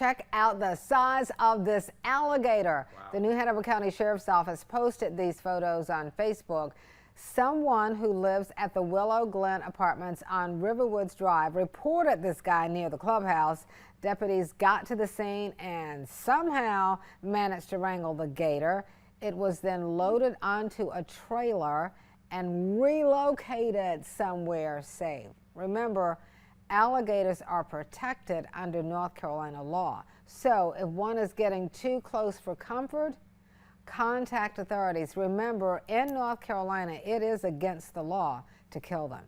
Check out the size of this alligator. Wow. The New Hanover County Sheriff's Office posted these photos on Facebook. Someone who lives at the Willow Glen Apartments on Riverwoods Drive reported this guy near the clubhouse. Deputies got to the scene and somehow managed to wrangle the gator. It was then loaded onto a trailer and relocated somewhere safe. Remember, alligators are protected under North Carolina law. So if one is getting too close for comfort, contact authorities. Remember, in North Carolina, it is against the law to kill them.